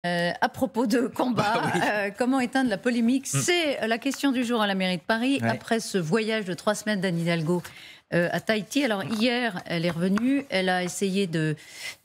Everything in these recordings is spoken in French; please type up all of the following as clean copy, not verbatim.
À propos de combat, Oui. comment éteindre la polémique? C'est la question du jour à la mairie de Paris, Ouais. après ce voyage de 3 semaines d'Anne Hidalgo à Tahiti. Alors hier, elle est revenue, elle a essayé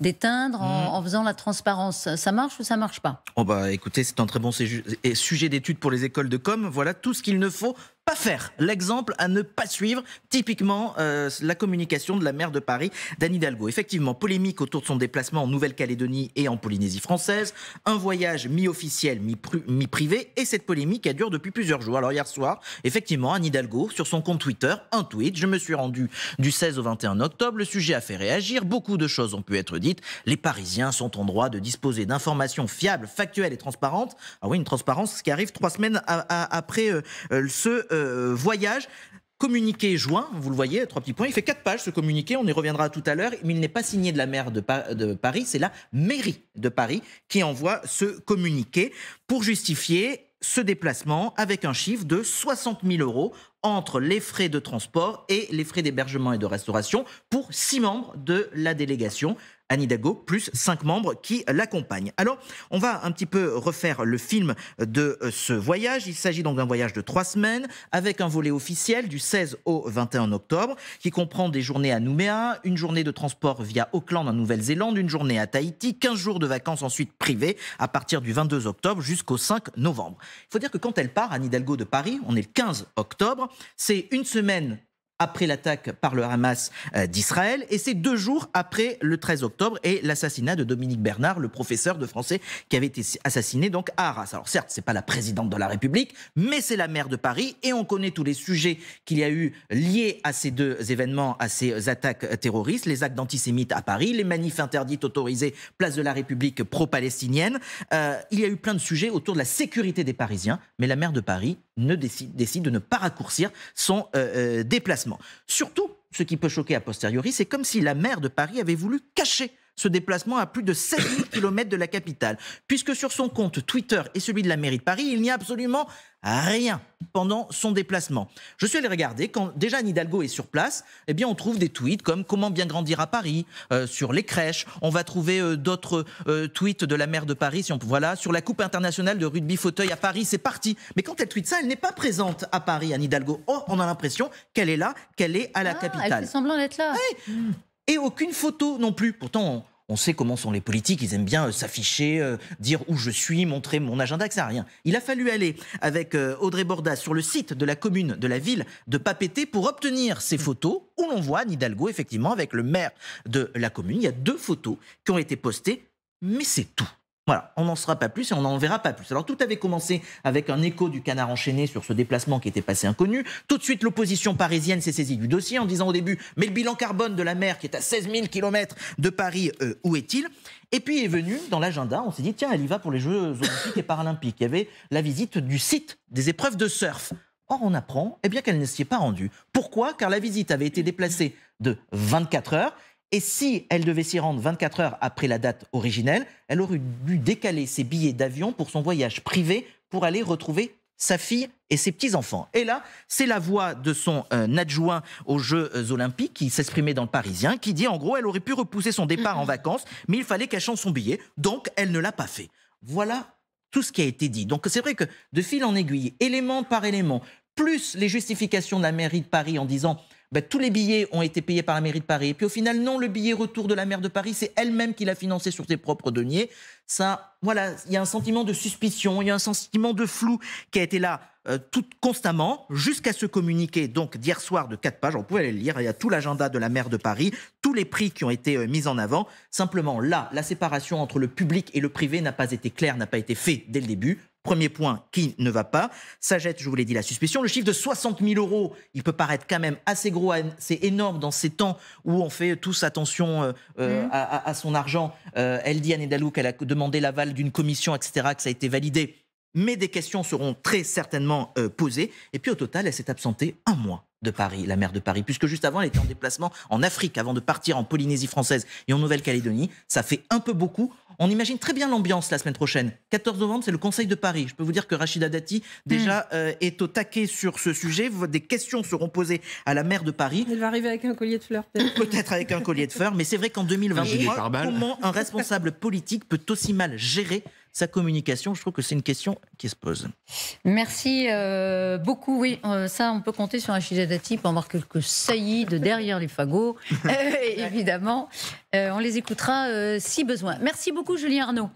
d'éteindre en faisant la transparence. Ça marche ou ça marche pas? Oh bah écoutez, c'est un très bon sujet d'étude pour les écoles de com. Voilà tout ce qu'il ne faut pas faire. L'exemple à ne pas suivre, typiquement la communication de la maire de Paris, d'Anne Hidalgo. Effectivement, polémique autour de son déplacement en Nouvelle-Calédonie et en Polynésie française. Un voyage mi-officiel, mi-privé. Et cette polémique, elle dure depuis plusieurs jours. Alors hier soir, effectivement, Anne Hidalgo, sur son compte Twitter, un tweet. Je me suis rendu du 16 au 21 octobre. Le sujet a fait réagir. Beaucoup de choses ont pu être dites. Les Parisiens sont en droit de disposer d'informations fiables, factuelles et transparentes. Ah oui, une transparence qui arrive 3 semaines après ce voyage. Communiqué joint, vous le voyez, 3 petits points. Il fait 4 pages ce communiqué, on y reviendra tout à l'heure, mais il n'est pas signé de la maire de Paris, c'est la mairie de Paris qui envoie ce communiqué pour justifier ce déplacement avec un chiffre de 60 000 € entre les frais de transport et les frais d'hébergement et de restauration pour 6 membres de la délégation. Anne Hidalgo, plus 5 membres qui l'accompagnent. Alors, on va un petit peu refaire le film de ce voyage. Il s'agit donc d'un voyage de 3 semaines avec un volet officiel du 16 au 21 octobre qui comprend des journées à Nouméa, une journée de transport via Auckland en Nouvelle-Zélande, une journée à Tahiti, 15 jours de vacances ensuite privées à partir du 22 octobre jusqu'au 5 novembre. Il faut dire que quand elle part, Anne Hidalgo de Paris, on est le 15 octobre, c'est une semaine après l'attaque par le Hamas d'Israël, et c'est 2 jours après le 13 octobre et l'assassinat de Dominique Bernard, le professeur de français qui avait été assassiné donc à Arras. Alors certes, c'est pas la présidente de la République, mais c'est la maire de Paris, et on connaît tous les sujets qu'il y a eu liés à ces 2 événements, à ces attaques terroristes, les actes d'antisémites à Paris, les manifs interdites autorisées place de la République pro-palestinienne. Il y a eu plein de sujets autour de la sécurité des Parisiens, mais la maire de Paris décide de ne pas raccourcir son déplacement. Surtout, ce qui peut choquer a posteriori, c'est comme si la maire de Paris avait voulu cacher ce déplacement à plus de 7 000 km de la capitale, puisque sur son compte Twitter et celui de la mairie de Paris, il n'y a absolument rien pendant son déplacement. Je suis allé regarder, quand déjà Anne Hidalgo est sur place, eh bien on trouve des tweets comme comment bien grandir à Paris, sur les crèches, on va trouver d'autres tweets de la maire de Paris, voilà, sur la Coupe internationale de rugby fauteuil à Paris, c'est parti. Mais quand elle tweete ça, elle n'est pas présente à Paris, Anne Hidalgo. Oh, on a l'impression qu'elle est là, qu'elle est à la capitale. Elle fait semblant d'être là. Oui. Et aucune photo non plus. Pourtant, on sait comment sont les politiques, ils aiment bien s'afficher, dire où je suis, montrer mon agenda, etc. Rien. Il a fallu aller avec Audrey Bordas sur le site de la commune, de la ville de Papeete pour obtenir ces photos où l'on voit Anne Hidalgo, effectivement, avec le maire de la commune. Il y a 2 photos qui ont été postées, mais c'est tout. Voilà, on n'en saura pas plus et on n'en verra pas plus. Alors tout avait commencé avec un écho du Canard enchaîné sur ce déplacement qui était passé inconnu. Tout de suite, l'opposition parisienne s'est saisie du dossier en disant au début « Mais le bilan carbone de la mer qui est à 16 000 km de Paris, où est-il ?» Et puis est venu dans l'agenda, on s'est dit « Tiens, elle y va pour les Jeux Olympiques et Paralympiques ». Il y avait la visite du site des épreuves de surf. Or, on apprend qu'elle ne s'y est pas rendue. Pourquoi ? Car la visite avait été déplacée de 24 heures. Et si elle devait s'y rendre 24 heures après la date originelle, elle aurait dû décaler ses billets d'avion pour son voyage privé pour aller retrouver sa fille et ses petits-enfants. Et là, c'est la voix de son adjoint aux Jeux Olympiques qui s'exprimait dans le Parisien, qui dit en gros, elle aurait pu repousser son départ en vacances, mais il fallait qu'elle change son billet, donc elle ne l'a pas fait. Voilà tout ce qui a été dit. Donc c'est vrai que de fil en aiguille, élément par élément, plus les justifications de la mairie de Paris en disant tous les billets ont été payés par la mairie de Paris. Et puis au final, non, le billet retour de la maire de Paris, c'est elle-même qui l'a financé sur ses propres deniers. Ça, voilà, il y a un sentiment de suspicion, il y a un sentiment de flou qui a été là tout constamment, jusqu'à ce communiqué donc d'hier soir de 4 pages. Alors, vous pouvez aller le lire, il y a tout l'agenda de la maire de Paris, tous les prix qui ont été mis en avant. Simplement, là, la séparation entre le public et le privé n'a pas été claire, n'a pas été fait dès le début. Premier point qui ne va pas. Ça jette, je vous l'ai dit, la suspicion. Le chiffre de 60 000 €, il peut paraître quand même assez gros, c'est énorme dans ces temps où on fait tous attention à son argent. Elle dit, Anne Hidalgo, qu'elle a demandé l'aval d'une commission, etc., que ça a été validé. Mais des questions seront très certainement posées. Et puis au total, elle s'est absentée 1 mois de Paris, la maire de Paris, puisque juste avant, elle était en déplacement en Afrique avant de partir en Polynésie française et en Nouvelle-Calédonie. Ça fait un peu beaucoup. On imagine très bien l'ambiance la semaine prochaine. 14 novembre, c'est le Conseil de Paris. Je peux vous dire que Rachida Dati, déjà, est au taquet sur ce sujet. Des questions seront posées à la maire de Paris. Elle va arriver avec un collier de fleurs, peut-être. Peut-être avec un collier de fleurs, mais c'est vrai qu'en 2023, comment un responsable politique peut aussi mal gérer sa communication? Je trouve que c'est une question qui se pose. Merci beaucoup. Oui, ça, on peut compter sur Rachida Dati pour avoir quelques saillies de derrière les fagots. Évidemment, on les écoutera si besoin. Merci beaucoup, Julien Arnaud.